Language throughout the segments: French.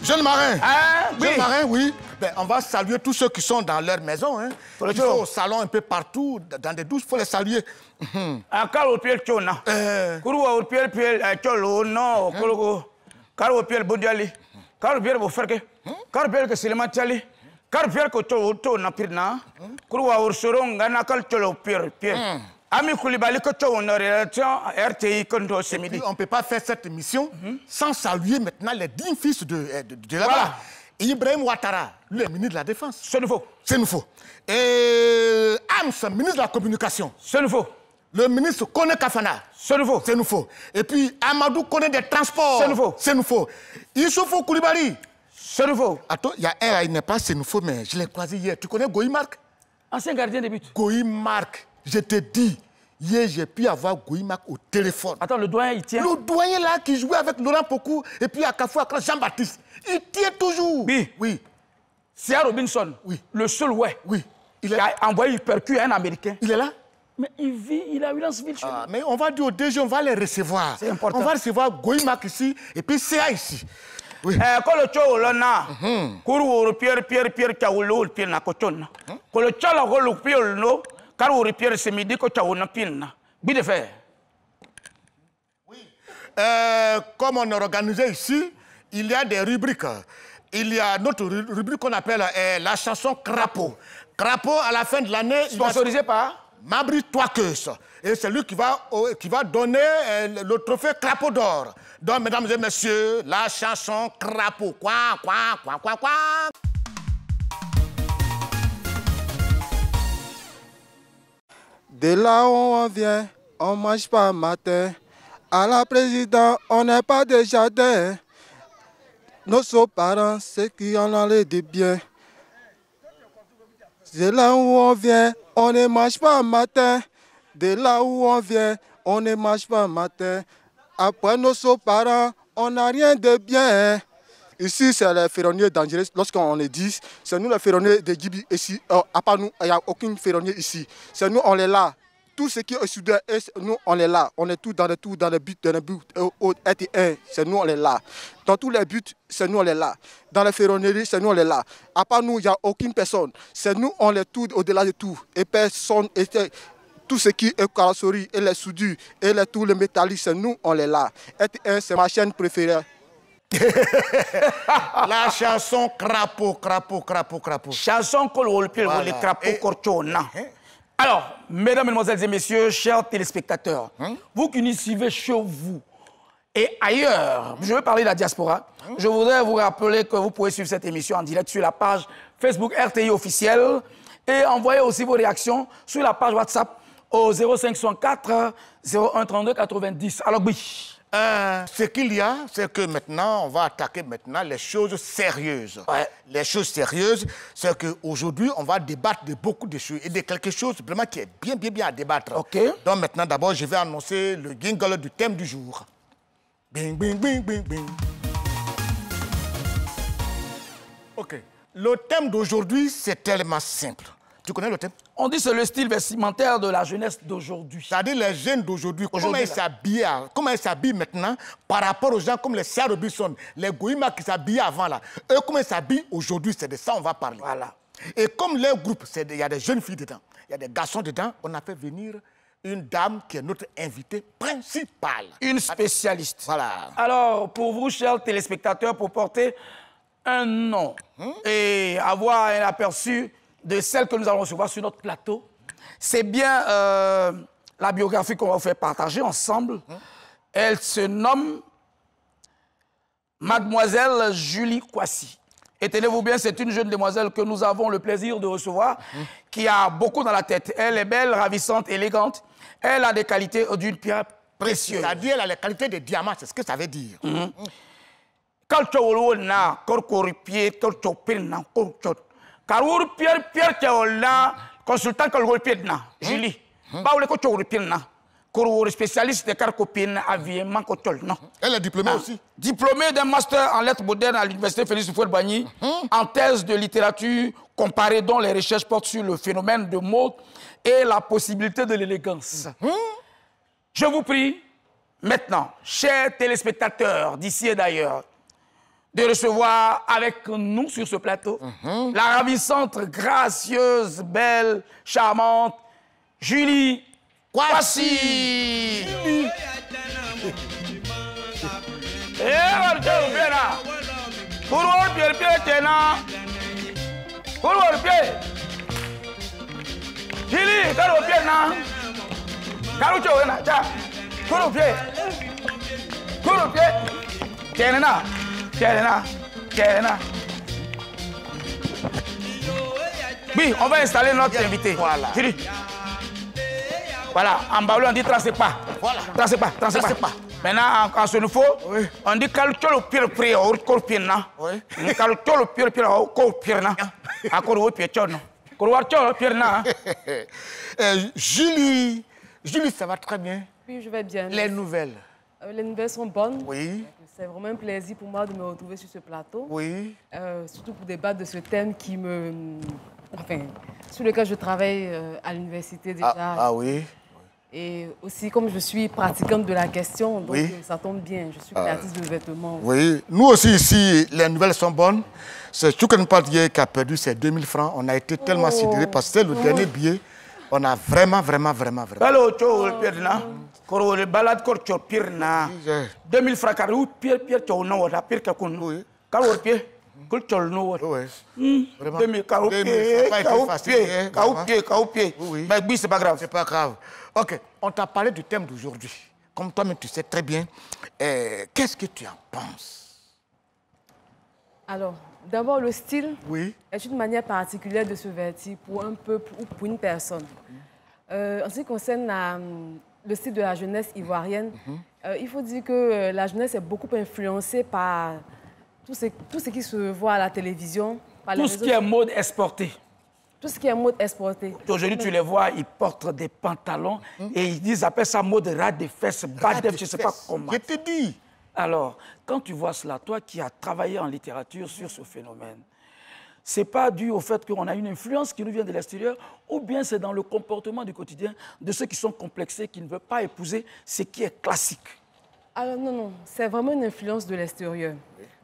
Jeune marin, jeune marin, oui. Ben, on va saluer tous ceux qui sont dans leur maison. Hein. Ils sont au salon un peu partout, dans des douches, il faut les saluer. Ami Koulibaly, on ne peut pas faire cette émission sans saluer maintenant les dignes fils de là-bas. Ibrahim Ouattara, le ministre de la Défense. C'est nouveau. C'est nouveau. Et Ams, ministre de la Communication. C'est nouveau. Le ministre Kone Kafana. C'est nouveau. C'est nouveau. Et puis Amadou Kone des Transports. C'est nouveau. C'est nouveau. Issoufou Koulibaly. C'est nouveau. Attends, il y a un, il n'est pas c'est nouveau, mais je l'ai croisé hier. Tu connais Goï Marc? Ancien gardien de but. Goï Marc. Je te dis, hier, j'ai pu avoir Goïmak au téléphone. Attends, le doyen, il tient. Le doyen là qui jouait avec Laurent Pokou et puis à Kafou, Jean-Baptiste. Il tient toujours. Oui. Oui. C'est Robinson. Oui. Le seul, ouais. Oui. Il a envoyé percu à un Américain. Il est là? Mais il vit, il a Williamsville chez lui. Mais on va dire au DG, on va les recevoir. C'est important. On va recevoir Goïmak ici et puis CA ici. Oui. Quand le tchou là, Kourou, Pierre, Tchaoulou, Pierre Nakoton. Quand le tchou là, Pierre, no. Car au repère ce midi que tu as un pin. Bien de faire. Oui. Comme on a organisé ici, il y a des rubriques. Il y a notre rubrique qu'on appelle la chanson Crapaud. Crapaud, à la fin de l'année... Sponsorisé par Mabri Toakeus. Et c'est lui qui va donner le trophée Crapaud d'or. Donc, mesdames et messieurs, la chanson Crapaud. Quoi, quoi, quoi, quoi, quoi. De là où on vient, on ne mange pas matin. À la présidente, on n'est pas de jardin. Nos parents, ceux qui en ont les de bien. De là où on vient, on ne mange pas matin. De là où on vient, on ne mange pas matin. Après nos parents, on n'a rien de bien. Ici, c'est les ferronniers dangereux. Lorsqu'on les dit, c'est nous les ferronniers de Djibi ici. À part nous, il n'y a aucun ferronnier ici. C'est nous, on est là. Tout ce qui est soudé, nous, on est là. On est tous dans les buts, c'est nous, on est là. Dans tous les buts, c'est nous, on est là. Dans les ferronneries, c'est nous, on est là. À part nous, il n'y a aucune personne. C'est nous, on est tout au-delà de tout. Et personne, tout ce qui est carrosserie, et les soudures, et tout le métallique, c'est nous, on est là. C'est ma chaîne préférée. La chanson Crapaud, Crapaud, Crapaud, Crapaud. Chanson que le crapaud corchona. Alors, mesdames, mesdemoiselles et messieurs, chers téléspectateurs, vous qui nous suivez chez vous et ailleurs, je veux parler de la diaspora. Je voudrais vous rappeler que vous pouvez suivre cette émission en direct sur la page Facebook RTI officielle et envoyer aussi vos réactions sur la page WhatsApp au 0564 01 32 90. Alors, oui. Ce qu'il y a, c'est que maintenant, on va attaquer maintenant les choses sérieuses. Ouais. Les choses sérieuses, c'est qu'aujourd'hui, on va débattre de beaucoup de choses et de quelque chose vraiment qui est bien à débattre. Okay. Donc maintenant, d'abord, je vais annoncer le jingle du thème du jour. Bing, bing, bing, bing, bing. OK. Le thème d'aujourd'hui, c'est tellement simple. Tu connais le thème? On dit que c'est le style vestimentaire de la jeunesse d'aujourd'hui. C'est-à-dire les jeunes d'aujourd'hui, comment ils s'habillent maintenant par rapport aux gens comme les Sarah Robinson, les Goïma qui s'habillaient avant là. Eux, comment ils s'habillent aujourd'hui, c'est de ça on va parler. Voilà. Et comme leur groupe, il y a des jeunes filles dedans, il y a des garçons dedans, on a fait venir une dame qui est notre invitée principale. Une spécialiste. Voilà. Alors, pour vous, chers téléspectateurs, pour porter un nom et avoir un aperçu de celle que nous allons recevoir sur notre plateau, c'est bien la biographie qu'on va vous faire partager ensemble. Elle se nomme Mademoiselle Julie Kwasi. Et tenez-vous bien, c'est une jeune demoiselle que nous avons le plaisir de recevoir, qui a beaucoup dans la tête. Elle est belle, ravissante, élégante. Elle a des qualités d'une pierre précieuse. C'est-à-dire, elle a les qualités de diamant, c'est ce que ça veut dire. Quand tu as consultant Julie, spécialiste de carcopine, aviement, non. Elle est diplômée aussi. Diplômée d'un master en lettres modernes à l'université Félix Houphouët-Boigny, en thèse de littérature comparée dont les recherches portent sur le phénomène de mode et la possibilité de l'élégance. Je vous prie, maintenant, chers téléspectateurs d'ici et d'ailleurs, de recevoir avec nous sur ce plateau la ravissante, gracieuse, belle, charmante Julie Kwasi. Julie, oui, on va installer notre invité. Voilà. Julie. Voilà, en baoulé, on dit tracez pas. Voilà. Tracez pas. Maintenant, en ce nouveau, on dit calcul pire prix au corps pire na. Oui. Calcul pire au corps pire na. À corps au pire chono. Corps pire na. Julie, ça va très bien. Oui, je vais bien. Les nouvelles. Les nouvelles sont bonnes. Oui. C'est vraiment un plaisir pour moi de me retrouver sur ce plateau. Oui. Surtout pour débattre de ce thème qui me... Enfin, sur lequel je travaille à l'université déjà. Ah oui. Et aussi, comme je suis pratiquante de la question, donc Oui. ça tombe bien. Je suis créatrice de vêtements. Oui. Nous aussi, ici, les nouvelles sont bonnes. C'est Chouken Padier qui a perdu ses 2000 francs. On a été tellement sidérés parce que c'est le dernier billet. On a vraiment. Allô, pire na. Corps de balade, corps pire na. 2000 francs, car pire, tu n'as pas pire que qu'on. Oui. Car pire. Oui. Vraiment. 2000, Oui. Mais oui, c'est pas grave. C'est pas grave. Ok, on t'a parlé du thème d'aujourd'hui. Comme toi-même, tu sais très bien. Qu'est-ce que tu en penses? Alors, d'abord, le style Oui. est une manière particulière de se vêtir pour un peuple ou pour une personne. En ce qui concerne le style de la jeunesse ivoirienne, il faut dire que la jeunesse est beaucoup influencée par tout ce qui se voit à la télévision. Par Tout ce qui est mode exporté. Tout ce qui est mode exporté. Aujourd'hui, tu les vois, ils portent des pantalons et ils appellent ça mode ras des fesses, bas de, je ne sais pas comment. Je te dis. Alors, quand tu vois cela, toi qui as travaillé en littérature sur ce phénomène, ce n'est pas dû au fait qu'on a une influence qui nous vient de l'extérieur, ou bien c'est dans le comportement du quotidien de ceux qui sont complexés, qui ne veulent pas épouser ce qui est classique. Alors non, c'est vraiment une influence de l'extérieur.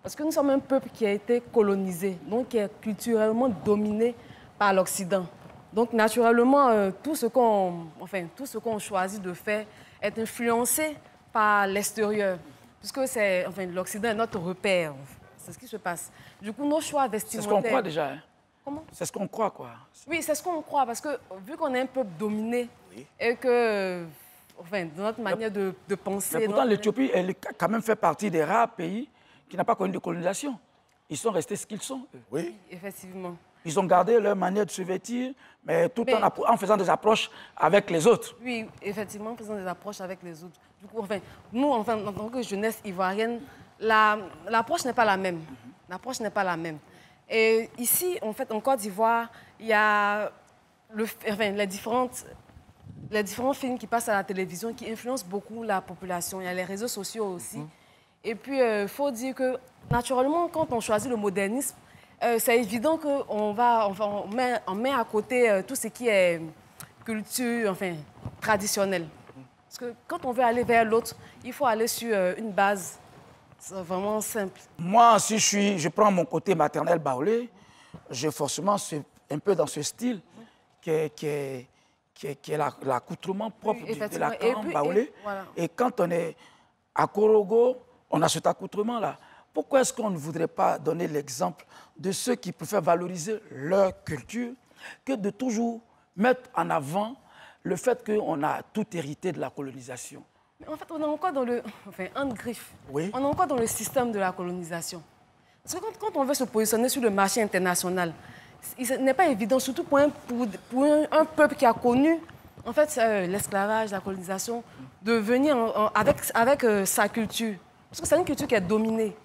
Parce que nous sommes un peuple qui a été colonisé, donc qui est culturellement dominé par l'Occident. Donc naturellement, tout ce qu'on choisit de faire est influencé par l'extérieur. Puisque l'Occident est notre repère. C'est ce qui se passe. Du coup, nos choix vestimentaires... C'est ce qu'on croit déjà. Hein? Comment? C'est ce qu'on croit, quoi. Oui, c'est ce qu'on croit. Parce que vu qu'on est un peuple dominé et que... dans notre manière de penser... Mais pourtant, l'Éthiopie, elle a quand même fait partie des rares pays qui n'ont pas connu de colonisation. Ils sont restés ce qu'ils sont. Eux. Oui. Effectivement. Ils ont gardé leur manière de se vêtir, mais tout en faisant des approches avec les autres. Oui, effectivement, en faisant des approches avec les autres. Du coup, nous, en tant que jeunesse ivoirienne, l'approche n'est pas la même. L'approche n'est pas la même. Et ici, en Côte d'Ivoire, il y a les différents films qui passent à la télévision qui influencent beaucoup la population. Il y a les réseaux sociaux aussi. Et puis, il faut dire que, naturellement, quand on choisit le modernisme, c'est évident qu'on met à côté tout ce qui est culture, traditionnelle. Parce que quand on veut aller vers l'autre, il faut aller sur une base vraiment simple. Moi, si je prends mon côté maternel baoulé, j'ai forcément un peu dans ce style qui est l'accoutrement propre de la camp baoulé. Voilà. Et quand on est à Korogo, on a cet accoutrement-là. Pourquoi est-ce qu'on ne voudrait pas donner l'exemple de ceux qui préfèrent valoriser leur culture que de toujours mettre en avant le fait qu'on a tout hérité de la colonisation? Mais en fait, on est encore dans le... Enfin, un griffe. Oui. On est encore dans le système de la colonisation. Parce que quand on veut se positionner sur le marché international, ce n'est pas évident, surtout pour un peuple qui a connu en fait, l'esclavage, la colonisation, de venir avec sa culture. Parce que c'est une culture qui est dominée.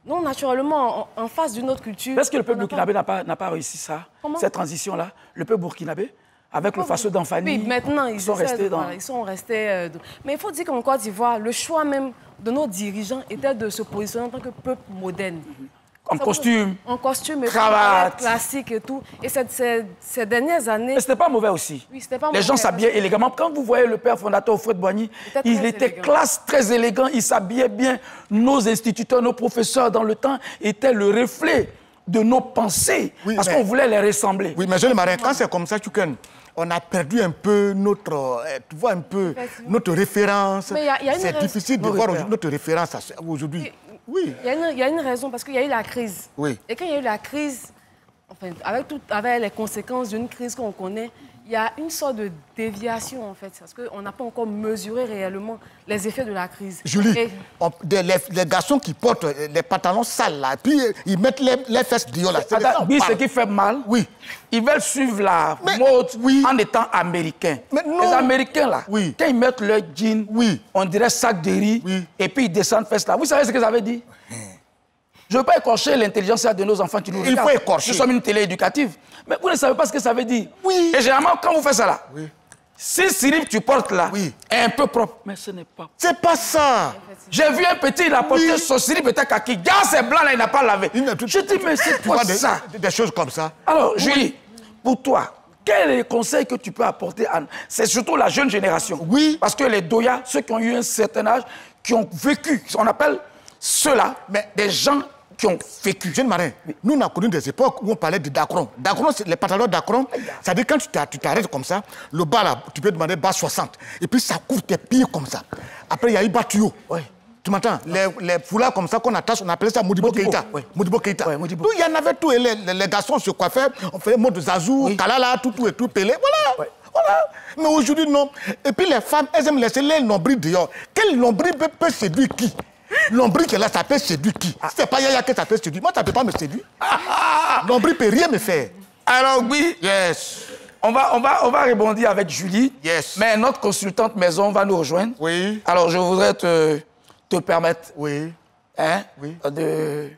Non, naturellement, en face d'une autre culture... Est-ce que le peuple burkinabé n'a pas réussi ça, cette transition-là? Le peuple burkinabé, avec le faisceau d'Anfani, oui, maintenant, ils sont restés dans... Ils sont restés... Mais il faut dire qu'en Côte d'Ivoire, le choix même de nos dirigeants était de se positionner en tant que peuple moderne. En costume, cravate, classique et tout. Et ces dernières années... Mais c'était pas mauvais aussi. Oui, c'était pas mauvais. Les gens s'habillaient élégamment. Quand vous voyez le père fondateur Fred Boigny, il était classe, très élégant, il s'habillait bien. Nos instituteurs, nos professeurs dans le temps étaient le reflet de nos pensées, oui, parce qu'on voulait les ressembler. Oui, mais je le marin, quand c'est comme ça, on a perdu un peu notre, tu vois, un peu notre référence. C'est difficile de voir notre référence aujourd'hui. Oui. Il y a une raison, parce qu'il y a eu la crise. Oui. Et quand il y a eu la crise, enfin, avec les conséquences d'une crise qu'on connaît, il y a une sorte de déviation, en fait, parce qu'on n'a pas encore mesuré réellement les effets de la crise. Julie, les garçons qui portent les pantalons sales, là, puis ils mettent les fesses dehors, là. Oui, ce qui fait mal, oui. Ils veulent suivre la mode en étant américains. Les Américains, là, quand ils mettent leur jean, on dirait sac de riz, et puis ils descendent fesses là. Vous savez ce que ça veut dire? Je ne veux pas écorcher l'intelligence de nos enfants qui nous regardent. Il faut écorcher. Nous sommes une télé éducative. Mais vous ne savez pas ce que ça veut dire. Oui. Et généralement, quand vous faites ça là, si slip tu portes là, est un peu propre. Mais ce n'est pas. C'est pas ça. J'ai vu un petit, il a porté son slip était kaki. Gars, c'est blanc là, il n'a pas lavé. Je dis, mais c'est quoi ça? Des choses comme ça. Alors, Julie, pour toi, quel est le conseil que tu peux apporter à... C'est surtout la jeune génération. Oui. Parce que les doyas, ceux qui ont eu un certain âge, qui ont vécu, on appelle ceux-là, des gens qui ont vécu. Jeune marin, nous on a connu des époques où on parlait de Dacron. Dacron, les pantalons Dacron, ça veut dire quand tu t'arrêtes comme ça, le bas là, tu peux demander bas 60. Et puis ça couvre tes pieds comme ça. Après, il y a eu Batuyo. Tu m'entends? Les foulards comme ça qu'on attache, on appelait ça Modibo Keïta. Modibo Keïta. Tout, il y en avait tout. Et les garçons se coiffaient, on faisait mode de Zazou, Kalala, tout et tout, Pelé. Voilà. Voilà. Mais aujourd'hui, non. Et puis les femmes, elles aiment laisser les nombrils dehors. Quel nombril peut séduire qui? Nombril que là, ça peut séduire qui? C'est pas Yaya que ça peut séduire. Moi, ça peut pas me séduire. Nombril peut rien me faire. Alors, oui. Yes. On va rebondir avec Julie. Yes. Mais notre consultante maison va nous rejoindre. Oui. Alors, je voudrais te permettre de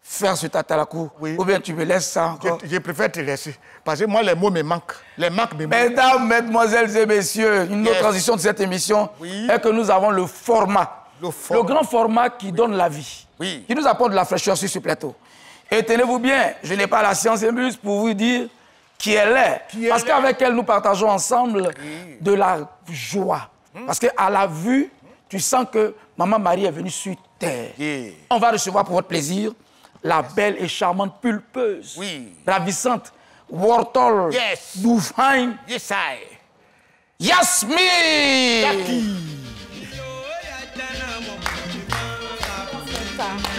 faire ce tatalakou. Ou bien tu me laisses ça encore. Je préfère te laisser. Parce que moi, les mots me manquent. Les manques me manquent. Mesdames, mesdemoiselles et messieurs, une autre transition de cette émission est que nous avons le format. Le grand format qui donne la vie. Qui nous apporte de la fraîcheur sur ce plateau. Et tenez-vous bien, je n'ai pas la science et plus pour vous dire qui elle est. Parce qu'avec elle, nous partageons ensemble de la joie. Parce qu'à la vue, tu sens que Maman Marie est venue sur terre. On va recevoir pour votre plaisir la belle et charmante pulpeuse, ravissante, Wortol, Doufheim, Yasmine.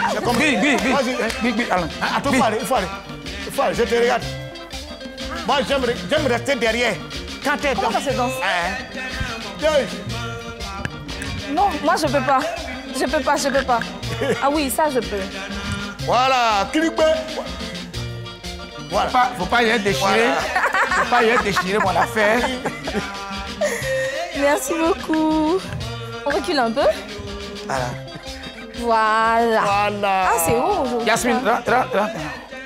Attends, il faut aller. Je te regarde. Moi, j'aime rester derrière. Quand tu es Comment ça se danse? Non, moi, je peux pas. Je peux pas. Ah oui, ça, je peux. Voilà, clique. Voilà. Faut pas y être déchiré. Faut pas y être déchiré, mon affaire. Merci beaucoup. On recule un peu. Voilà. Ah, c'est haut aujourd'hui. Yasmine, rentre.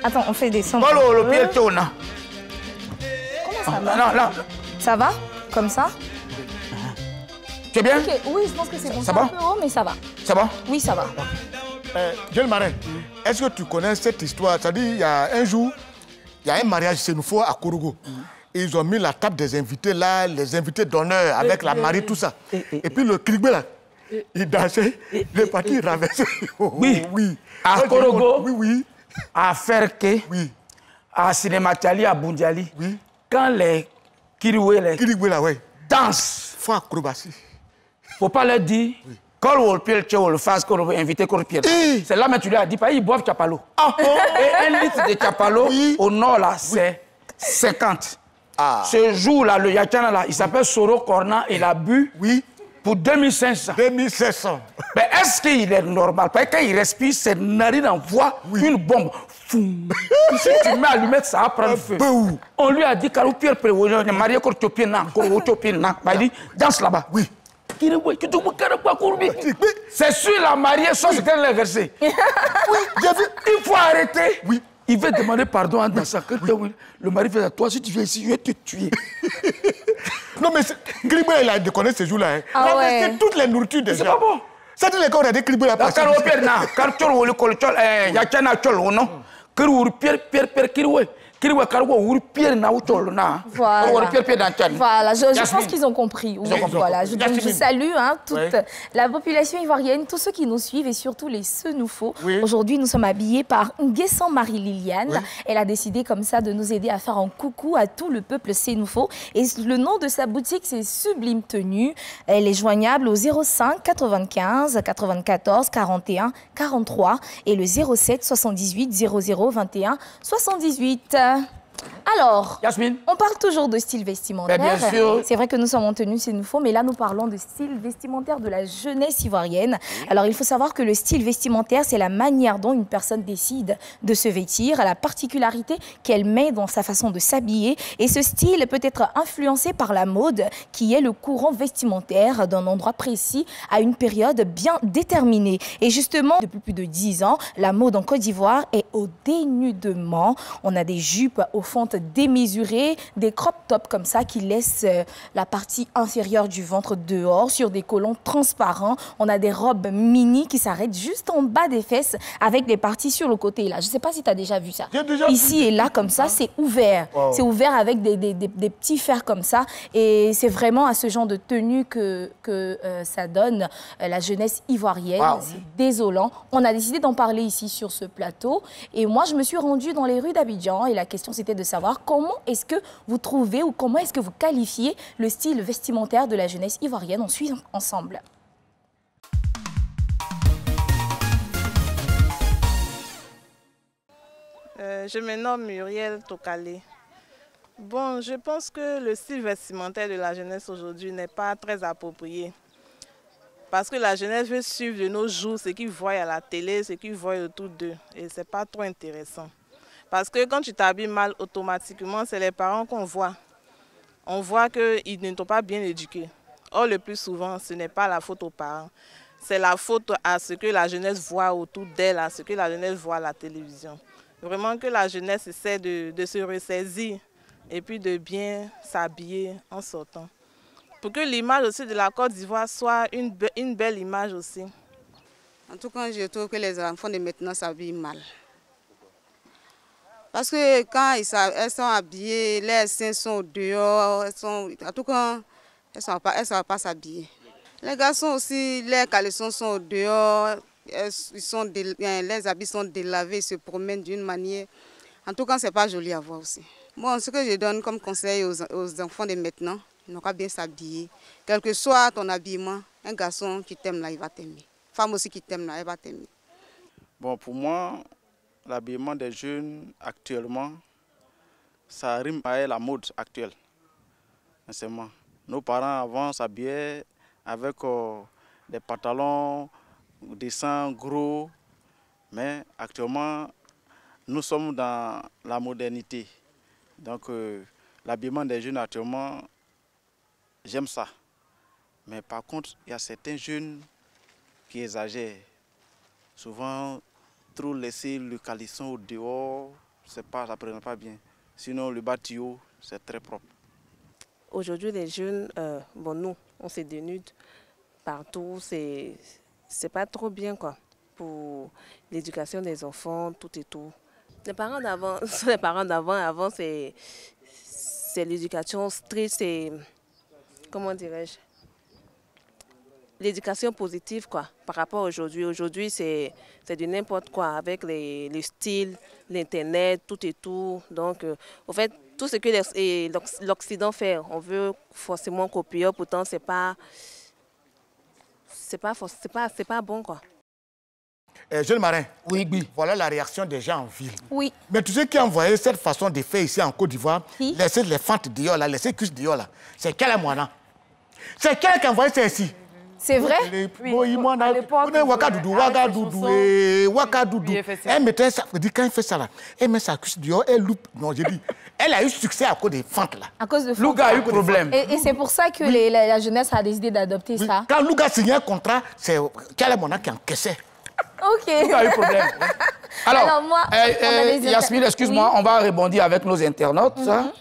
Attends, on fait des sons. Comment ça va? Non. Ça va? Comme ça? Tu es bien? Ok, oui, je pense que c'est bon. Ça va? Un peu haut, mais ça va. Ça va? Oui, ça va. Jeune marin, est-ce que tu connais cette histoire? C'est-à-dire, il y a un jour, il y a un mariage sénoufo à Kourougou. Et ils ont mis la table des invités là, les invités d'honneur avec la mariée, tout ça. Et puis le Krigbe là, il dansait, les partis ramassés. Oui. À Kourougou. Oui. À Ferke. Oui. À Cinématali, à Bundiali. Oui. Quand les Kiriwe là, dansent. Faut acrobatie. Faut pas leur dire. Quand on le fasse, qu'on veut inviter c'est là, mais tu lui as dit, ils boivent Chapalo. Et un litre de Chapalo, au nord, là, c'est 50. Ce jour-là, le Yachana, là, il s'appelle Soro Corna, il a bu Pour 2500. 2500. Mais est-ce qu'il est normal? Parce que quand il respire, ses narines envoient une bombe. Foum. Si tu mets à l'allumette, ça va prendre feu. On lui a dit, Carou Pierre Prévoyant, Marie Cortopina, Corotopina, il dit, danse là-bas. Oui. C'est sûr, la mariée, soit ce qu'elle l'a versé. Oui, j'ai vu. Il faut arrêter. Oui. Il veut demander pardon à dansant. Le mari fait à toi, si tu viens ici, je vais te tuer. Non, mais Griboué, il a déconné ces jours-là. Hein. Ah Il a ouais. versé toutes les nourritures déjà. C'est pas bon. C'est les corps de Griboué à passer. Car au pire, car tu le colchol, il y a un achol, non? Que le Pierre, Kiroué. Voilà, voilà. Je pense qu'ils ont compris. Oui, voilà. Donc, je salue toute la population ivoirienne, tous ceux qui nous suivent et surtout les Senoufo. Oui. Aujourd'hui, nous sommes habillés par Nguessan Marie-Liliane. Oui. Elle a décidé comme ça de nous aider à faire un coucou à tout le peuple Senoufo. Et le nom de sa boutique, c'est Sublime Tenue. Elle est joignable au 05 95 94 41 43 et le 07 78 00 21 78. Alors, Yasmine, on parle toujours de style vestimentaire. Bien sûr. C'est vrai que nous sommes en tenue, c'est nous faut, mais là nous parlons de style vestimentaire de la jeunesse ivoirienne. Alors il faut savoir que le style vestimentaire, c'est la manière dont une personne décide de se vêtir, la particularité qu'elle met dans sa façon de s'habiller. Et ce style peut être influencé par la mode, qui est le courant vestimentaire d'un endroit précis à une période bien déterminée. Et justement, depuis plus de 10 ans, la mode en Côte d'Ivoire est au dénudement. On a des jupes aux fentes démesurées, des crop tops comme ça qui laissent la partie inférieure du ventre dehors sur des collants transparents. On a des robes mini qui s'arrêtent juste en bas des fesses avec des parties sur le côté là. Je ne sais pas si tu as déjà vu ça. Ici et là comme ça, c'est ouvert. Wow. C'est ouvert avec des petits fers comme ça. Et c'est vraiment à ce genre de tenue que ça donne la jeunesse ivoirienne. Wow. C'est désolant. On a décidé d'en parler ici sur ce plateau. Et moi, je me suis rendue dans les rues d'Abidjan et la question c'était de savoir comment est-ce que vous trouvez ou comment est-ce que vous qualifiez le style vestimentaire de la jeunesse ivoirienne. On suit ensemble. Je me nomme Muriel Tokale. Bon, je pense que le style vestimentaire de la jeunesse aujourd'hui n'est pas très approprié. Parce que la jeunesse veut suivre de nos jours ce qu'ils voient à la télé, ce qu'ils voient autour d'eux. Et ce n'est pas trop intéressant. Parce que quand tu t'habilles mal, automatiquement, c'est les parents qu'on voit. On voit qu'ils ne t'ont pas bien éduqué. Or, le plus souvent, ce n'est pas la faute aux parents. C'est la faute à ce que la jeunesse voit autour d'elle, à ce que la jeunesse voit à la télévision. Vraiment que la jeunesse essaie de se ressaisir et puis de bien s'habiller en sortant. Pour que l'image aussi de la Côte d'Ivoire soit une belle image aussi. En tout cas, je trouve que les enfants de maintenant s'habillent mal. Parce que quand elles sont habillées, leurs seins sont dehors, en tout cas, elles ne savent pas s'habiller. Les garçons aussi, leurs caleçons sont dehors, les habits sont délavés, ils se promènent d'une manière. En tout cas, ce n'est pas joli à voir aussi. Bon, ce que je donne comme conseil aux enfants de maintenant, ils n'ont qu'à bien s'habiller. Quel que soit ton habillement, un garçon qui t'aime là, il va t'aimer. Femme aussi qui t'aime là, elle va t'aimer. Bon, pour moi, l'habillement des jeunes actuellement, ça rime avec la mode actuelle. Nos parents avant s'habillaient avec des pantalons, des seins gros, mais actuellement, nous sommes dans la modernité. Donc, l'habillement des jeunes actuellement, j'aime ça. Mais par contre, il y a certains jeunes qui exagèrent. Souvent, trop laisser le caleçon au dehors, ça ne prend pas bien. Sinon, le bâtiment, c'est très propre. Aujourd'hui, les jeunes, bon, nous, on se dénude partout. C'est pas trop bien, quoi, pour l'éducation des enfants, tout et tout. Les parents d'avant, avant, c'est l'éducation stricte, c'est, comment dirais-je, l'éducation positive, quoi, par rapport à aujourd'hui. Aujourd'hui, c'est du n'importe quoi avec le style, l'Internet, tout et tout. Donc, au fait, tout ce que l'Occident fait, on veut forcément copier, pourtant, c'est pas bon, quoi. Jeune Marin, oui. Voilà la réaction des gens en ville. Oui. Mais tu sais qui a envoyé cette façon de faire ici en Côte d'Ivoire, laisser les fentes dehors, là, laisser les cuisses dehors, là. C'est quel moine? C'est quel qui a envoyé ça ici? C'est vrai? Oui, à l'époque, Wakadoudou. Elle mettait ça, quand elle fait ça là, elle met sa cuisse dehors, elle loupe. Non, j'ai dit, elle a eu succès à cause des fentes là. À cause de fentes. Louga a eu problème. Et c'est pour ça que la jeunesse a décidé d'adopter ça. Quand Louga signait un contrat, c'est Khaled Mona qui encaissait. Ok. Louga a eu problème. Alors moi, Yasmine, excuse-moi, on va rebondir avec nos internautes. Hein.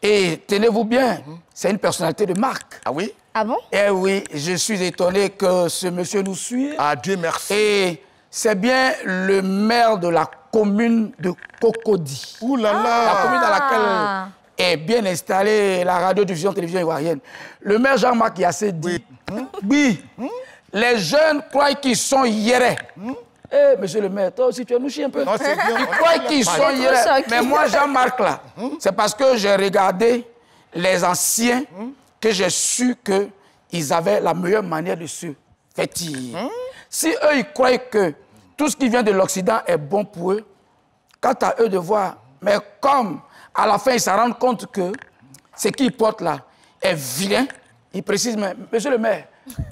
Et tenez-vous bien, c'est une personnalité de marque. Ah oui? Ah bon? Eh oui, je suis étonné que ce monsieur nous suive. Ah, Dieu merci. Et c'est bien le maire de la commune de Cocody. Ouh là là! La commune dans laquelle est bien installée la radio-diffusion télévision ivoirienne. Le maire Jean-Marc Yassé dit, oui, les jeunes croient qu'ils sont hiérés. Eh, monsieur le maire, toi aussi, tu es nous chier un peu. Non, c'est bien. Ils croient qu'ils sont hiérés. Mais moi, Jean-Marc, là, c'est parce que j'ai regardé les anciens que j'ai su qu'ils avaient la meilleure manière de se vêtir. Si eux, ils croient que tout ce qui vient de l'Occident est bon pour eux, quant à eux de voir, mais comme à la fin, ils se rendent compte que ce qu'ils portent là est vilain, ils précisent, mais monsieur le maire,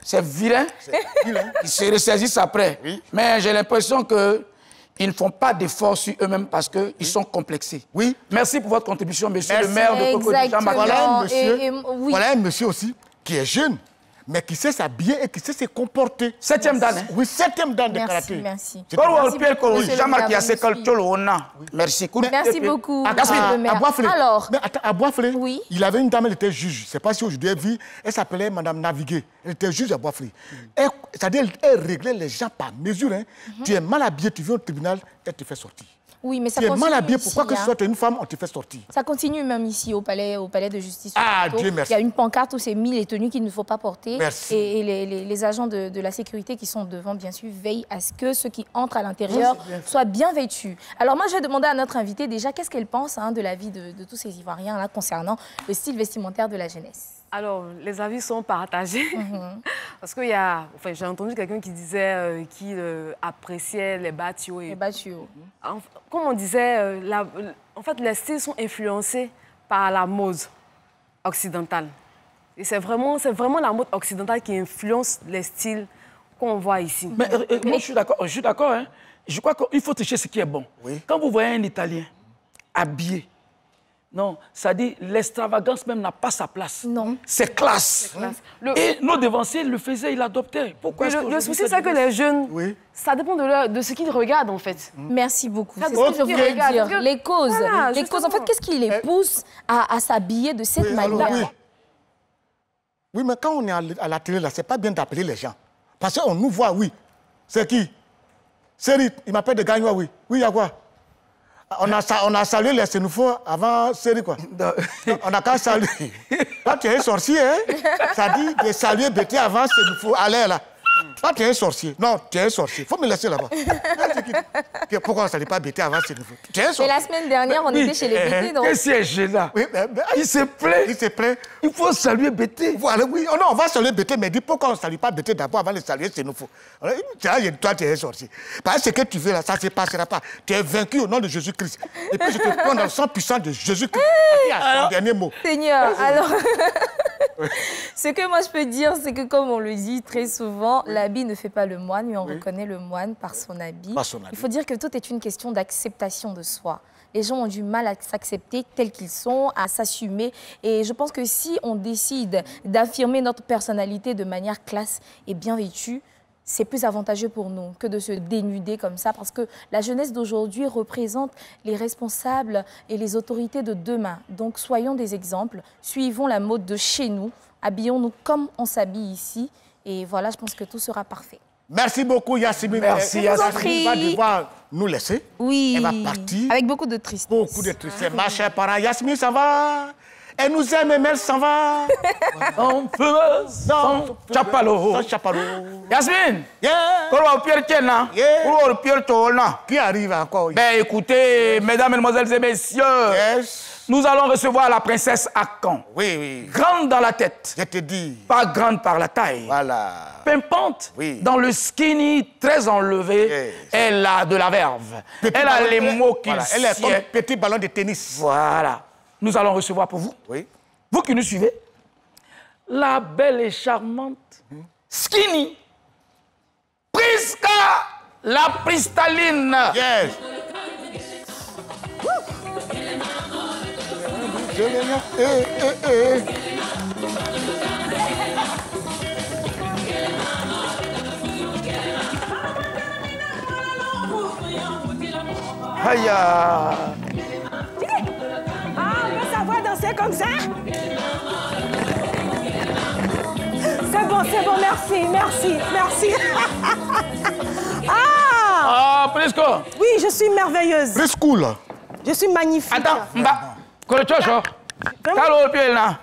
c'est vilain, ils se ressaisissent après. Oui. Mais j'ai l'impression qu'ils ne font pas d'efforts sur eux-mêmes parce qu'ils sont complexés. Oui. Merci pour votre contribution, monsieur le maire de Cocody, Jean-Marc. Voilà un monsieur aussi qui est jeune, mais qui sait s'habiller et qui sait se comporter. 7e dan, hein? Oui, 7e dan de karaté. Merci. Jean-Marc Yassé, merci. Merci beaucoup. Alors, à Boisflé, oui. Il avait une dame, elle était juge. Je ne sais pas si aujourd'hui elle vit. Elle s'appelait Madame Navigué. Elle était juge à Boisflé. C'est-à-dire, elle réglait les gens par mesure. Hein. Tu es mal habillé, tu viens au tribunal, elle te fait sortir. Oui, mais ça tu es continue mal habillé, ici, pourquoi que ce soit une femme, on te fait sortir? Ça continue même ici au palais de justice. Ah, Dieu merci. Il y a une pancarte où c'est mis les tenues qu'il ne faut pas porter. Merci. Et les agents de la sécurité qui sont devant, bien sûr, veillent à ce que ceux qui entrent à l'intérieur soient bien vêtus. Alors moi, je vais demander à notre invitée déjà qu'est-ce qu'elle pense de la vie de tous ces Ivoiriens là, concernant le style vestimentaire de la jeunesse. Alors, les avis sont partagés. Parce que j'ai entendu quelqu'un qui disait qu'il appréciait les batios. Les batios. Comme on disait, en fait, les styles sont influencés par la mode occidentale. Et c'est vraiment la mode occidentale qui influence les styles qu'on voit ici. Mais moi, je suis d'accord. Hein. Je crois qu'il faut toucher ce qui est bon. Oui. Quand vous voyez un Italien habillé, non, ça dit l'extravagance même n'a pas sa place. Non. C'est classe. Et nos devanciers le faisaient, ils l'adoptaient. Pourquoi le souci, c'est que les jeunes, ça dépend de ce qu'ils regardent, en fait. Merci beaucoup. C'est ce que je voulais dire. Les causes. Voilà, les causes, en fait, qu'est-ce qui les pousse à s'habiller de cette manière? Oui, mais quand on est à la télé, là, c'est pas bien d'appeler les gens. Parce qu'on nous voit, oui. C'est qui? Sérit, il m'appelle de Gagnois, oui. Oui, il y a quoi? On a salué les Sénoufos avant série, quoi. On a qu'à saluer. Toi, tu es un sorcier, hein? Ça dit de saluer Bété avant Sénoufos. Allez, là. Toi, tu es un sorcier. Non, tu es un sorcier. Il faut me laisser là-bas. Pourquoi on ne salue pas Bété avant Sénoufos? Tu es un sorcier. Et la semaine dernière, on était chez les Bété, donc... Qu'est-ce que c'est là? Oui, il se plaît. Il se plaît. Il faut saluer Bété. Voilà, oui. Oh non, on va saluer Bété, mais dis pourquoi on ne salue pas Bété d'abord avant de saluer Sénoufos? Toi, tu es un sorcier. Parce que ce que tu veux là, ça ne se passera pas. Tu es vaincu au nom de Jésus-Christ. Et puis je te prends dans le sang puissant de Jésus-Christ. Un dernier mot. Seigneur, alors... Ce que moi je peux dire, c'est que comme on le dit très souvent, l'habit ne fait pas le moine, mais on reconnaît le moine par son habit. Il faut dire que tout est une question d'acceptation de soi. Les gens ont du mal à s'accepter tels qu'ils sont, à s'assumer. Et je pense que si on décide d'affirmer notre personnalité de manière classe et bien vêtue, c'est plus avantageux pour nous que de se dénuder comme ça, parce que la jeunesse d'aujourd'hui représente les responsables et les autorités de demain. Donc soyons des exemples, suivons la mode de chez nous, habillons-nous comme on s'habille ici, et voilà, je pense que tout sera parfait. Merci beaucoup, Yasmine. Merci, Yasmine va devoir nous laisser. Oui, elle va partir. Avec beaucoup de tristesse. Beaucoup de tristesse. Ma chère parent, Yasmine, ça va? Elle nous aime, mais elle s'en va. On peut sans chapalo. Yasmine. Qui arrive encore? Ben écoutez, mesdames, mesdemoiselles et messieurs, nous allons recevoir la princesse Akan. Oui, oui. Grande dans la tête. Je te dis. Pas grande par la taille. Voilà. Pimpante. Oui. Dans le skinny, très enlevé. Yes. Elle a de la verve. Elle a les mots qu'il sied. Elle est comme petit ballon de tennis. Voilà. Nous allons recevoir pour vous, vous qui nous suivez, la belle et charmante Skinny. Prisca la Pristaline. Yes. Aïe. Ah, on peut savoir danser comme ça? C'est bon, merci. Ah, Prisco. Oui, je suis merveilleuse. Preschool. Je suis magnifique. Attends,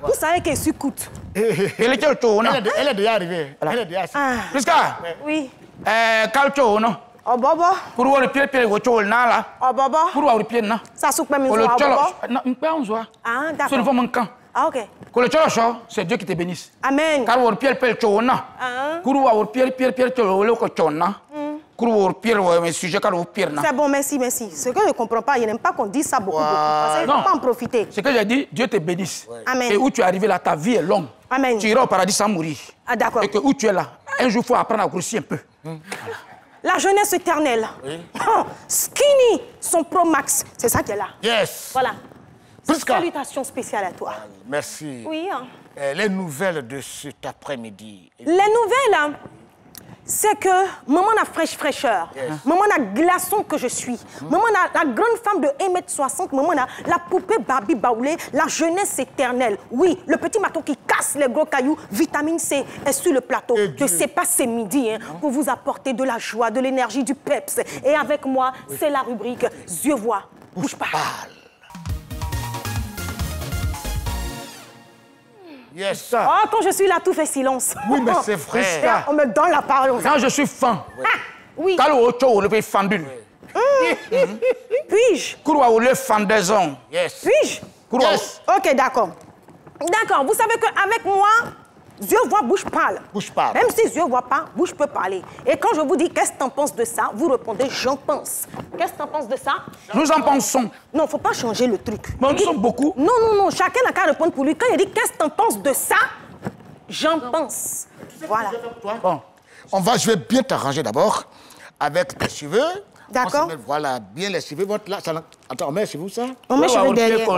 Vous savez que je suis coûte. Elle est déjà arrivée. Elle est déjà assise. Prisca. Oui. Calcio, non? Oh, Bobo. Pour voir le pied, là. Oh, Bobo. Pour voir le pied, non? Ça soupe même Pour le une cholo. fois, Non, on voit. Ah, C'est d'accord. une fois mon camp. Ah, ok. Pour le cholo, c'est Dieu qui te bénisse. Amen. Car le pied, chona. Ah. Pour voir le pied, cholo, le chona. Pour voir le pied, mais sujet, car le pied, non? C'est bon, merci. Ce que je ne comprends pas, je n'aime pas qu'on dise ça beaucoup. Parce qu'il ne faut pas en profiter. Ce que j'ai dit, Dieu te bénisse. Amen. Et où tu es arrivé là, ta vie est longue. Amen. Tu iras au paradis sans mourir. Ah, d'accord. Et que où tu es là, un jour, il faut apprendre à grossir un peu. La jeunesse éternelle. Oh, Skinny, son Pro Max. C'est ça qui est là. Yes. Voilà. Prisca. Salutations spéciales à toi. Merci. Oui. Hein. Les nouvelles de cet après-midi. Les nouvelles, hein, c'est que maman a fraîcheur, maman a glaçon que je suis, maman a la grande femme de 1m60, maman a la poupée Barbie Baoulé, la jeunesse éternelle. Oui, le petit maton qui casse les gros cailloux, vitamine C est sur le plateau. Je sais pas, c'est midi, hein, pour vous apporter de la joie, de l'énergie, du peps. Et avec moi, c'est la rubrique Yeux voient, bouge pas. Yes. Oh, quand je suis là, tout fait silence. Oui, mais c'est vrai. On me donne la parole. Quand je suis fan, Oui. quand le autre, le pays fendule. Puis-je? Quand le fendaison. Yes. Puis-je? Yes. Ok, d'accord. D'accord, vous savez qu'avec moi, yeux voient, bouche parle. Bouche parle. Même si yeux voient pas, bouche peut parler. Et quand je vous dis qu'est-ce que t'en penses de ça, vous répondez j'en pense. Qu'est-ce que t'en penses de ça? Nous en pensons. Non, faut pas changer le truc. Mais nous sommes beaucoup. Non, chacun n'a qu'à répondre pour lui. Quand il dit qu'est-ce que t'en penses de ça, j'en pense. Voilà. Bon. Je vais bien t'arranger d'abord avec tes cheveux. D'accord. Voilà, bien les cheveux. Là, attends, on met chez vous ça? On met cheveux derrière.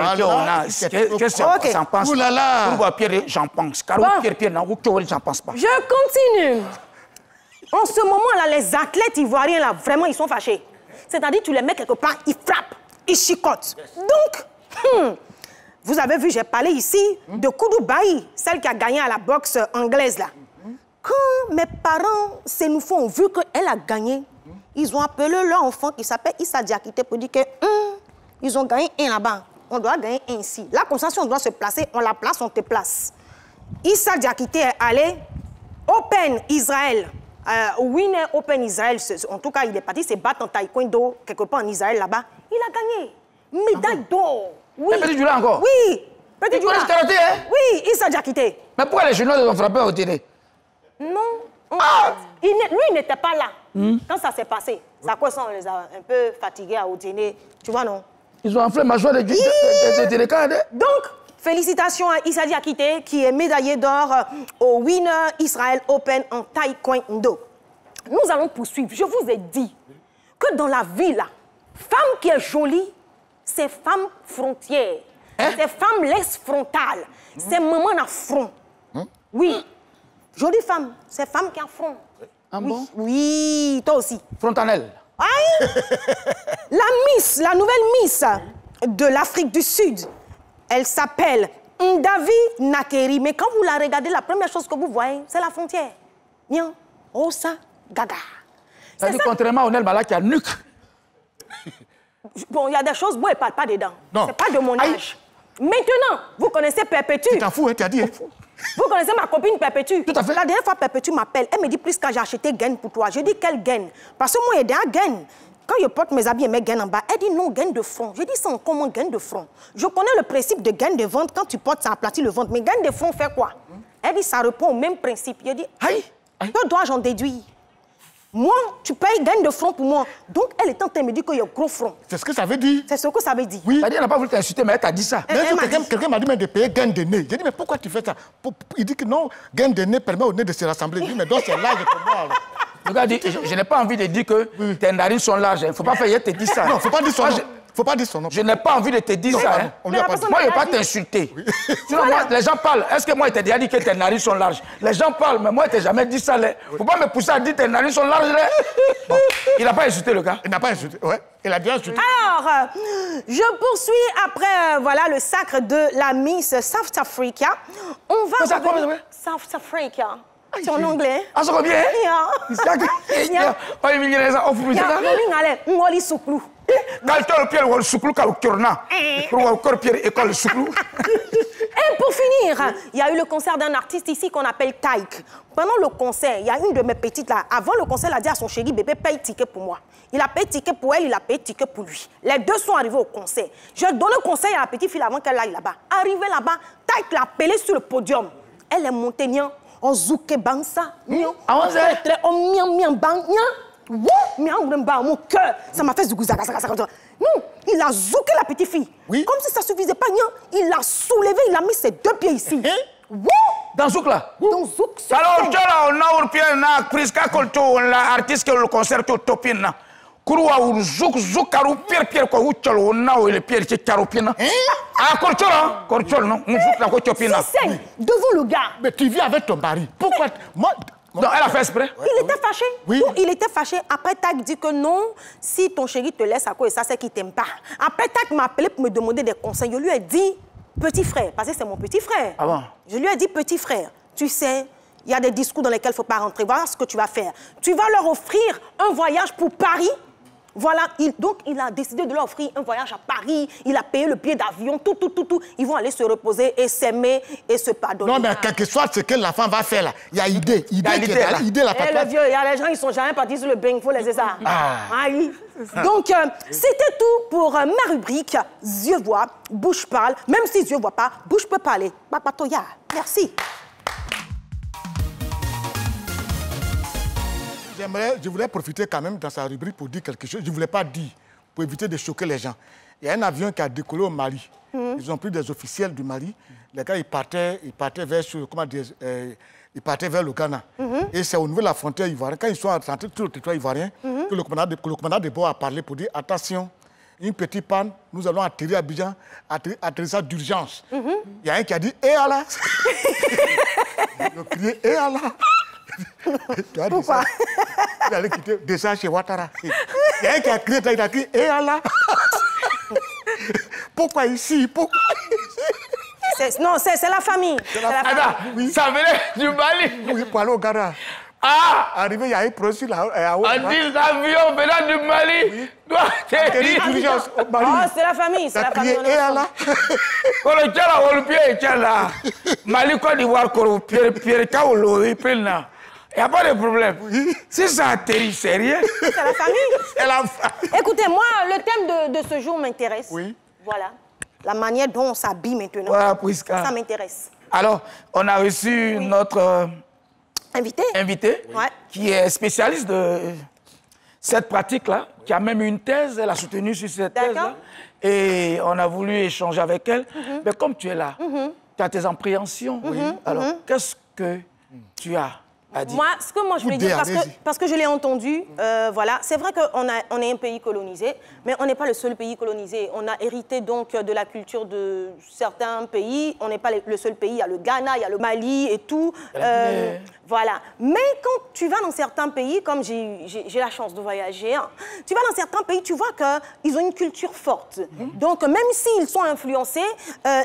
Qu'est-ce que j'en pense? Ouh là là. Pour voir Pierre, j'en pense. Car Bon. Pierre, non, j'en pense pas. Je continue. En ce moment-là, les athlètes ivoiriens, là, vraiment, ils sont fâchés. C'est-à-dire, tu les mets quelque part, ils frappent, ils chicotent. Donc, vous avez vu, j'ai parlé ici de Koudou Bayi, celle qui a gagné à la boxe anglaise, là. Quand mes parents, Sénoufo, ont vu qu'elle a gagné, ils ont appelé leur enfant qui s'appelle Issa Diakité pour dire que ils ont gagné un là-bas. On doit gagner un ici. Là, comme ça, si on doit se placer, on la place, on te place. Issa Diakité est allé Open Israël. Winner Open Israël. En tout cas, il est parti se battre en taekwondo quelque part en Israël là-bas. Il a gagné. Médaille d'or. Oui. Petit Djoula encore? Oui. Petit Djoula. Il karaté, hein? Oui, Issa Diakité. Mais pourquoi les Chinois ont frappé au télé? Non. Lui, il n'était pas là. Quand ça s'est passé, ça quoi ça, on les a un peu fatigués à Odéné. Tu vois, non? Ils ont enflé ma joie de télécade. Donc, félicitations à Issa Diakité qui est médaillé d'or au Winner Israel Open en taekwondo. Nous allons poursuivre. Je vous ai dit que dans la vie, là, femme qui est jolie, c'est femme frontière. C'est femme laisse frontale. C'est maman à front. Oui. Jolie femme, c'est femme qui a front. Ah bon? Oui, toi aussi. Frontanelle. Aïe! La nouvelle Miss de l'Afrique du Sud, elle s'appelle Ndavi Nakeri. Mais quand vous la regardez, la première chose que vous voyez, c'est la frontière. Nyan, Osa, Gaga. Ça dit contrairement à Onel Bala qui a nuque. Bon, il y a des choses, moi, elle ne parle pas dedans. C'est pas de mon âge. Maintenant, vous connaissez Perpétue. Tu t'en fous, hein, tu as dit. Vous connaissez ma copine Perpétue? Tout à fait. La dernière fois, Perpétue m'appelle. Elle me dit, plus quand j'ai acheté gaine pour toi. Je dis, quelle gaine? Parce que moi, il y a gaine. Quand je porte mes habits et mes gaines en bas, elle dit non, gaine de front. Je dis, c'est comment gaine de front? Je connais le principe de gaine de ventre. Quand tu portes, ça aplatit le ventre. Mais gaine de front fait quoi? Elle dit, ça répond au même principe. Je dis, Aïe. que dois-je en déduire? Moi, tu payes gagne de front pour moi. Donc, elle est en train de me dire qu'il y a gros front. C'est ce que ça veut dire. C'est ce que ça veut dire. Oui. Elle n'a pas voulu t'insulter, mais elle t'a dit ça. Quelqu'un m'a dit mais de payer gain de nez. J'ai dit mais pourquoi tu fais ça? Il dit que non, gain de nez permet au nez de se rassembler. Je dis mais donc c'est large pour moi. Alors. Le gars dit, je n'ai pas envie de dire que tes narines sont larges. Il ne faut pas faire, te dire ça. Non, il ne faut pas dire son nom. Faut pas dire son nom. Je n'ai pas envie de te dire ça. Hein. Moi, je ne vais pas t'insulter. Sinon, moi, les gens parlent. Est-ce que moi, je t'ai déjà dit que tes narines sont larges? Les gens parlent, mais moi, je ne t'ai jamais dit ça. Il ne faut pas me pousser à dire que tes narines sont larges. Bon. Il n'a pas insulté le gars. Il n'a pas insulté, ouais. Il a bien insulté. Alors, je poursuis après voilà, le sacre de la Miss South Africa. On va... South Africa. C'est en anglais. Ah, ça va bien? Et pour finir, il y a eu le concert d'un artiste ici qu'on appelle Taïk. Pendant le concert, il y a une de mes petites là. Avant le concert, elle a dit à son chéri, bébé, paye ticket pour moi. Il a payé ticket pour elle, il a payé ticket pour lui. Les deux sont arrivés au concert. Je donne le conseil à la petite fille avant qu'elle aille là-bas. Arrivée là-bas, Taïk l'a appelée sur le podium. Elle est montée, on zouké bansa, mon cœur, ça m'a fait zougouza. Non, il a zouké la petite fille. Oui. Comme si ça suffisait pas, il l'a soulevé, il a mis ses deux pieds ici. Dans Zouk là? Dans Zouk. Alors, tu as un pied na Priska Kolto, l'artiste que le concert topin. Kurwa ou Zouk Karou Pierre quoi ou Chalo na ou le Pierre Charopina. Ah, Korchol non, Zouk la Kochopina. Devant le gars. Mais tu vis avec ton mari. Pourquoi moi non, elle a fait exprès. Il était fâché. Oui. Donc, il était fâché. Après, Tac dit que non, si ton chéri te laisse à cause de ça, c'est qu'il t'aime pas. Après, Tac m'a appelé pour me demander des conseils. Je lui ai dit, petit frère, parce que c'est mon petit frère. Ah bon? Je lui ai dit, petit frère, tu sais, il y a des discours dans lesquels il ne faut pas rentrer. Voilà ce que tu vas faire. Tu vas leur offrir un voyage pour Paris. Voilà, donc il a décidé de leur offrir un voyage à Paris, il a payé le billet d'avion, tout. Ils vont aller se reposer et s'aimer et se pardonner. Non, mais quel que soit ce que la femme va faire là, il y a idée la le vieux, il y a les gens, ils sont jamais partis sur le bain, il faut les aider ça. Ah oui. Donc, c'était tout pour ma rubrique Yeux voient, bouche parle. Même si yeux voient pas, bouche peut parler. Papatoya, merci. Je voulais profiter quand même dans sa rubrique pour dire quelque chose. Je ne voulais pas dire, pour éviter de choquer les gens. Il y a un avion qui a décollé au Mali. Ils ont pris des officiels du Mali. Les gars, ils partaient vers le Ghana. Et c'est au niveau de la frontière ivoirienne. Quand ils sont entrés sur le territoire ivoirien, que le commandant de bord a parlé pour dire attention, une petite panne, nous allons atterrir à Abidjan, atterrissage d'urgence. Il y a un qui a dit « Eh Allah !» Il a crié « Eh Allah !» Pourquoi? Il allait quitter déjà chez Ouattara. Il y a un qui a crié, il a crié, eh Allah! Pourquoi ici? Pourquoi ici? Non, c'est la famille. Oui. Ça venait du Mali. Oui, pour aller au Ghana. Ah! Arrivé, il y a un procès là. On dit l'avion venant du Mali doit atterrir d'urgence au Mali. Oh, c'est la famille, c'est la famille. Eh Allah! On le tient là, on le pied, tient là. Mali, Côte d'Ivoire, Pierre Kaolo, il prend là. Il n'y a pas de problème. Oui. Si ça atterrit, c'est rien. C'est la famille. C'est la famille. Écoutez, moi, le thème de ce jour m'intéresse. Oui. Voilà. La manière dont on s'habille maintenant. Voilà, Priska. Ça m'intéresse. Alors, on a reçu notre invité qui est spécialiste de cette pratique-là, qui a même une thèse, elle a soutenu sur cette thèse-là. Et on a voulu échanger avec elle. Mais comme tu es là, tu as tes appréhensions. Alors, qu'est-ce que tu as? Moi, ce que moi je voulais dire, parce que je l'ai entendu, voilà, c'est vrai qu'on est un pays colonisé, mais on n'est pas le seul pays colonisé. On a hérité donc de la culture de certains pays. On n'est pas le seul pays. Il y a le Ghana, il y a le Mali et tout. Voilà. Mais quand tu vas dans certains pays, comme j'ai la chance de voyager, hein, tu vas dans certains pays, tu vois qu'ils ont une culture forte. Donc, même s'ils sont influencés,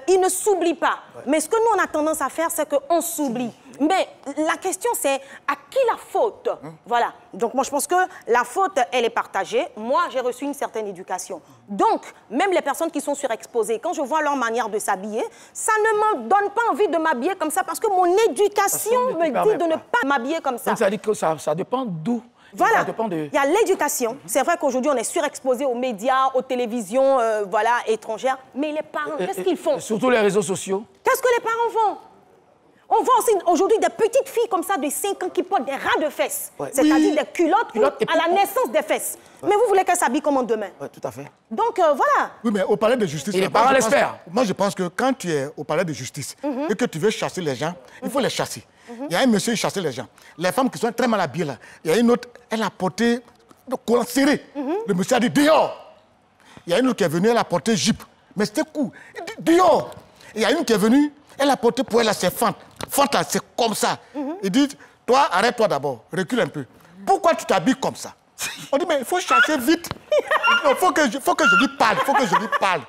ils ne s'oublient pas. Mais ce que nous, on a tendance à faire, c'est qu'on s'oublie. Mais la question, c'est à qui la faute? Voilà. Donc, moi, je pense que la faute, elle est partagée. Moi, j'ai reçu une certaine éducation. Donc, même les personnes qui sont surexposées, quand je vois leur manière de s'habiller, ça ne me donne pas envie de m'habiller comme ça parce que mon éducation me dit de ne pas m'habiller comme ça. Donc, ça dit que ça dépend d'où? Voilà, il y a l'éducation. C'est vrai qu'aujourd'hui, on est surexposé aux médias, aux télévisions voilà, étrangères. Mais les parents, qu'est-ce qu'ils font? Surtout les réseaux sociaux. Qu'est-ce que les parents font? On voit aussi aujourd'hui des petites filles comme ça de 5 ans qui portent des ras de fesses. Ouais. C'est-à-dire des culottes et à la naissance des fesses. Ouais. Mais vous voulez qu'elles s'habillent comment demain? Oui, tout à fait. Donc voilà. Oui, mais au palais de justice... Et les parents l'espèrent. Moi, je pense que quand tu es au palais de justice et que tu veux chasser les gens, il faut les chasser. Il y a un monsieur qui chassait les gens. Les femmes qui sont très mal habillées là. Il y a une autre, elle a porté le collant serré. Le monsieur a dit dehors. Il y a une autre qui est venue, elle a porté jupe. Mais c'était cool. Il dit dehors. Il y a une qui est venue, elle a porté pour elle là, c'est fente. Fente là, c'est comme ça. Il dit, toi, arrête-toi d'abord, recule un peu. Pourquoi tu t'habilles comme ça? On dit, mais il faut chasser vite. Il faut que je lui parle,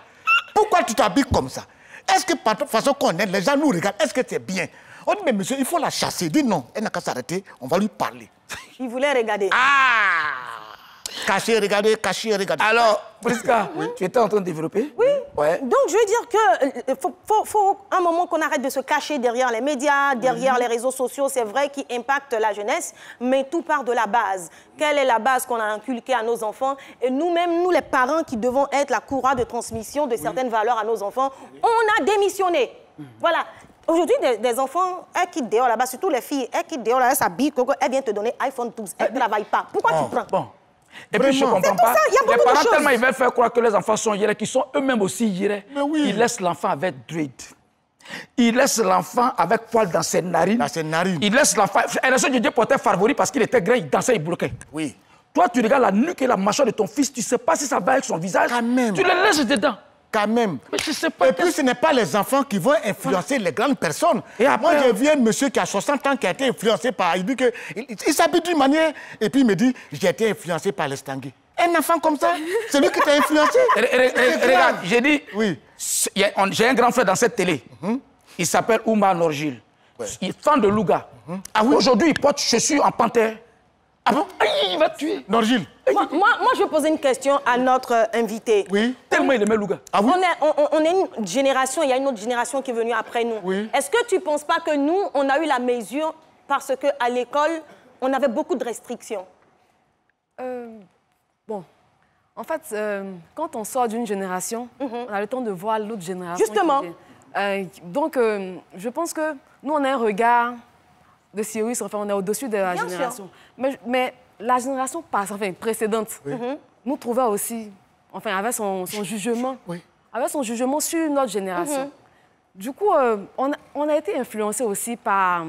Pourquoi tu t'habilles comme ça? Est-ce que par façon qu'on est, les gens nous regardent, est-ce que c'est bien? On dit, mais monsieur, il faut la chasser. Il dit non, elle n'a qu'à s'arrêter, on va lui parler. Il voulait regarder. Cacher, regarder, cacher, regarder. Alors, Prisca, tu étais en train de développer? Oui. Ouais. Donc, je veux dire que faut un moment qu'on arrête de se cacher derrière les médias, derrière les réseaux sociaux, c'est vrai, qui impactent la jeunesse, mais tout part de la base. Quelle est la base qu'on a inculquée à nos enfants? Et nous-mêmes, nous les parents qui devons être la courroie de transmission de certaines valeurs à nos enfants, on a démissionné. Voilà. Aujourd'hui, des enfants, elles quittent dehors là-bas, surtout les filles, elles quittent dehors là, elles s'habillent, elles viennent te donner iPhone 12, elles ne travaillent pas. Pourquoi tu prends? Bon. Et puis je ne comprends pas, ça, les parents tellement ils veulent faire croire que les enfants sont hirés, qu'ils sont eux-mêmes aussi hirés. Oui. Ils laissent l'enfant avec dread. Ils laissent l'enfant avec poil dans ses narines. Dans ses narines. Ils laissent l'enfant... Et le seul Dieu portait favori parce qu'il était grand, il dansait, il bloquait. Oui. Toi, tu regardes la nuque et la mâchoire de ton fils, tu ne sais pas si ça va avec son visage. Quand même. Tu le laisses dedans. Quand même. Mais je sais pas. Et puis, ce n'est pas les enfants qui vont influencer les grandes personnes. Et après, moi, j'ai vu un monsieur qui a 60 ans qui a été influencé par... Il dit qu'il s'habille d'une manière, et puis il me dit, j'ai été influencé par les Stanguay. Un enfant comme ça, c'est lui qui t'a influencé. Regarde, j'ai dit, oui. J'ai un grand frère dans cette télé. Il s'appelle Oumar Norgil. Ouais. Il est fan de Louga. Ah oui? Aujourd'hui, il porte chaussures en panthère. Ah bon? Il va tuer. Norgil. Moi, je vais poser une question à notre invité. Oui. Tellement il aimait Louga. Ah oui? On est une génération, il y a une autre génération qui est venue après nous. Oui. Est-ce que tu ne penses pas que nous, on a eu la mesure parce qu'à l'école, on avait beaucoup de restrictions? Bon, en fait, quand on sort d'une génération, on a le temps de voir l'autre génération. Justement. Donc, je pense que nous, on a un regard de Cyrus, enfin, on est au-dessus de la génération. Mais la génération précédente, nous trouvait aussi, enfin, avait son jugement, avait son jugement sur notre génération. Du coup, on a été influencé aussi par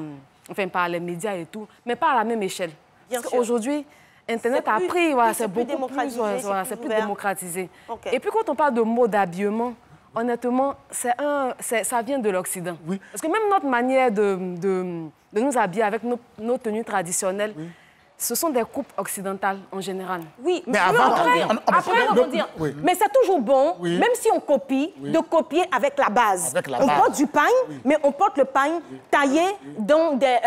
les médias et tout, mais pas à la même échelle. Parce qu'aujourd'hui, Internet a pris, c'est beaucoup plus démocratisé. Okay. Et puis quand on parle de mode d'habillement, honnêtement, ça vient de l'Occident. Oui. Parce que même notre manière de nous habiller avec nos tenues traditionnelles, ce sont des coupes occidentales en général. Oui, mais après, on va dire, mais c'est toujours bon, même si on copie, de copier avec la base. On porte du pagne, mais on porte le pagne taillé dans des,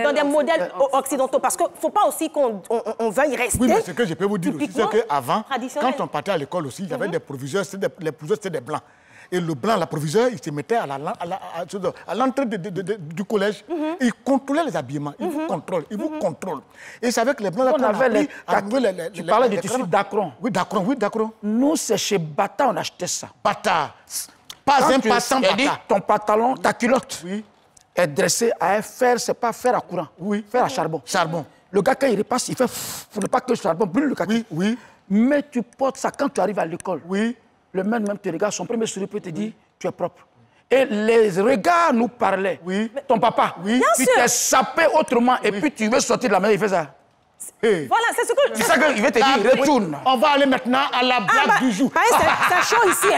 dans des modèles occidentaux. Parce qu'il ne faut pas aussi qu'on veuille rester. Oui, mais ce que je peux vous dire aussi, c'est qu'avant, quand on partait à l'école aussi, il y avait des proviseurs, les proviseurs, c'était des blancs. Et le blanc, la proviseur, il se mettait à l'entrée du collège. Il contrôlait les habillements. Il vous contrôle. Il vous contrôle. Et c'est avec les blancs qu'on avait les... Tu parlais de tissu Dacron. Oui, Dacron, oui, Dacron. Nous, c'est chez Bata, on achetait ça. Bata. Pas un passant Bata. Ton pantalon, ta culotte est dressée à un fer, c'est pas fer à courant. Oui. Fer à charbon. Charbon. Le gars, quand il repasse, il fait pour ne pas que le charbon brûle le kaki. Oui. Mais tu portes ça quand tu arrives à l'école. Oui. Le même te regarde, son premier sourire peut te dire tu es propre. Et les regards nous parlaient. Oui. Ton papa, tu t'es sapé autrement et puis tu veux sortir de la maison, il fait ça. Voilà, c'est ce que... C'est ça qu'il veut te dire, retourne. On va aller maintenant à la blague du jour. C'est chaud ici,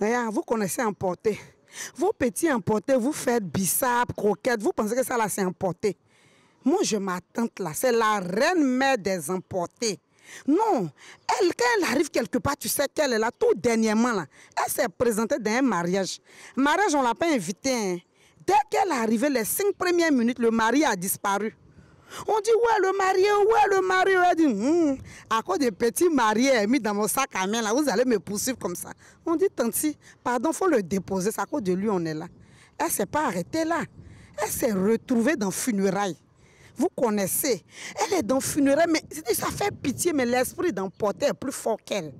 hein. Vous connaissez importé. Vos petits importés, vous faites bissap, croquettes, vous pensez que ça là c'est importé. Moi, ma tante là, c'est la reine mère des importés. Non, elle, quand elle arrive quelque part, tu sais qu'elle est là, tout dernièrement là, elle s'est présentée dans un mariage. Mariage, on ne l'a pas invitée. Hein. Dès qu'elle est arrivée, les 5 premières minutes, le mari a disparu. On dit, ouais, le mari, elle dit, à cause des petits mariés mis dans mon sac à main là, vous allez me poursuivre comme ça. On dit, tanti, pardon, il faut le déposer, c'est à cause de lui, on est là. Elle ne s'est pas arrêtée là. Elle s'est retrouvée dans funérailles. Vous connaissez. Elle est dans funérailles, mais ça fait pitié, mais l'esprit d'emporter est plus fort qu'elle.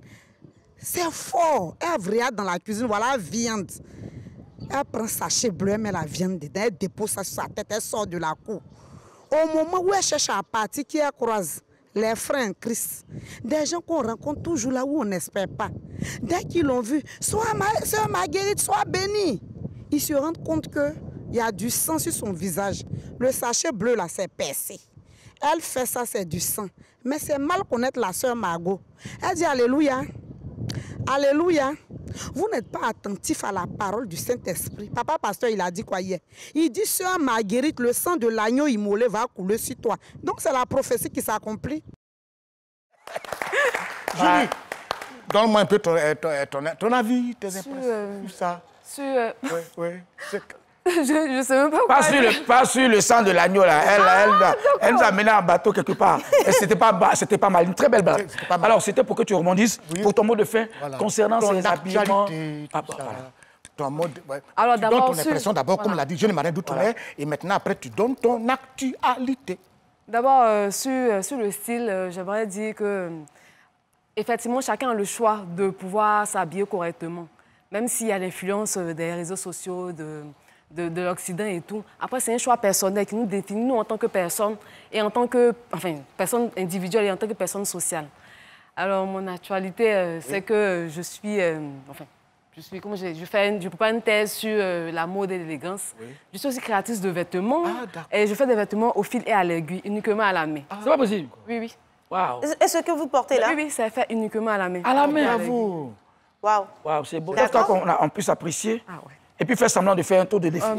C'est fort. Elle regarde dans la cuisine, voilà la viande. Elle prend un sachet bleu, elle met la viande dedans, elle dépose ça sur sa tête, elle sort de la cour. Au moment où elle cherche à partir, qui elle croise? Les frères en Christ. Des gens qu'on rencontre toujours là où on n'espère pas. Dès qu'ils l'ont vu, sois Marguerite, sois bénie. Ils se rendent compte qu'il y a du sang sur son visage. Le sachet bleu là, c'est percé. Elle fait ça, c'est du sang. Mais c'est mal connaître la sœur Margot. Elle dit Alléluia. Alléluia. Vous n'êtes pas attentif à la parole du Saint-Esprit. Papa pasteur, il a dit quoi hier? Il dit, sœur Marguerite, le sang de l'agneau immolé va couler sur toi. Donc c'est la prophétie qui s'accomplit. Julie, donne-moi un peu ton avis, tes impressions sur ça. Oui. Je sais même pas. Pas sur le sang de l'agneau, là. Elle nous a mené en bateau quelque part. Et c'était pas mal, une très belle blague. Alors, c'était pour que tu rebondisses pour ton mot de fin concernant ces habillements. Ton mode, Alors, tu donnes ton impression d'abord, comme l'a dit Jeune Marin d'Outre-mer, et maintenant, après, tu donnes ton actualité. D'abord, sur le style, j'aimerais dire que, effectivement, chacun a le choix de pouvoir s'habiller correctement, même s'il y a l'influence des réseaux sociaux, de l'Occident et tout. Après, c'est un choix personnel qui nous définit, nous, en tant que personne, et en tant que, personne individuelle et en tant que personne sociale. Alors, mon actualité, c'est que je suis, je prépare une thèse sur la mode et l'élégance. Oui. Je suis aussi créatrice de vêtements, et je fais des vêtements au fil et à l'aiguille, uniquement à la main. C'est pas possible? Oui. Waouh. Et ce que vous portez là? Oui, c'est fait uniquement à la main. À la main, bravo. Waouh, c'est beau. C'est ça qu'on a en plus apprécié. Ah ouais. Et puis faire semblant de faire un tour de défi. À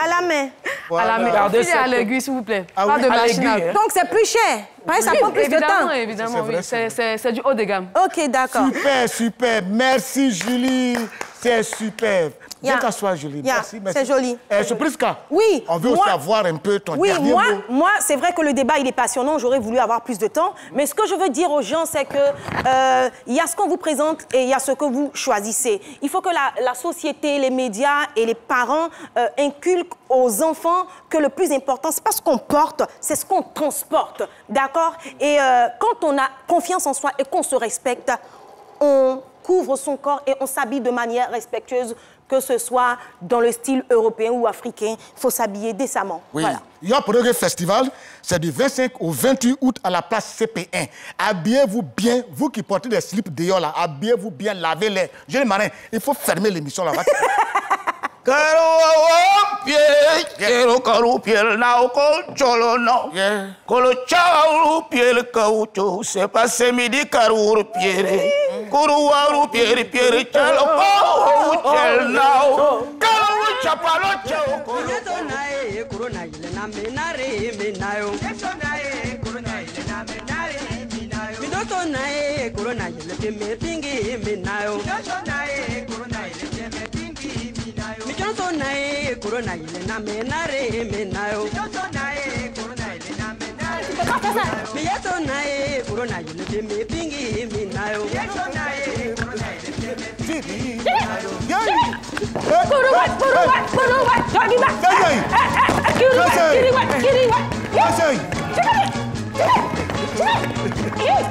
la main. Voilà. À la main. Regardez à l'aiguille, s'il vous plaît. Pas de machine. Hein. Donc c'est plus cher. Ça prend plus de temps. Évidemment, oui. C'est du haut de gamme. Ok, d'accord. Super. Merci, Julie. C'est super. Viens t'asseoir, Julie. Merci. C'est joli. Priska. Oui. On veut aussi avoir un peu ton dernier mot. Moi, c'est vrai que le débat, il est passionnant. J'aurais voulu avoir plus de temps. Mais ce que je veux dire aux gens, c'est que il y a ce qu'on vous présente et il y a ce que vous choisissez. Il faut que la société, les médias et les parents inculquent aux enfants que le plus important, c'est pas ce qu'on porte, c'est ce qu'on transporte. D'accord? Et quand on a confiance en soi et qu'on se respecte, on couvre son corps et on s'habille de manière respectueuse, que ce soit dans le style européen ou africain. Il faut s'habiller décemment. Oui. Voilà. Yop Reggae Festival, c'est du 25 au 28 août à la place CP1. Habillez-vous bien, vous qui portez des slips dehors là, habillez-vous bien, lavez-les. Jeune Marin, il faut fermer l'émission là. C'est passé midi carour pierre. Kuruwaru pierre pierre chalo chel now. Karu chapalo choko. Yetonae kurona ile na menare menayo. Yetonae kurona ile na menare menayo. Midotonae kurona ile peme pingi menayo. Yetonae kurona ile peme pingi menayo. Midotonae kurona ile na menare menayo. Yetonae kurona ile na menare. Midotonae kurona ile peme pingi menayo. Yes.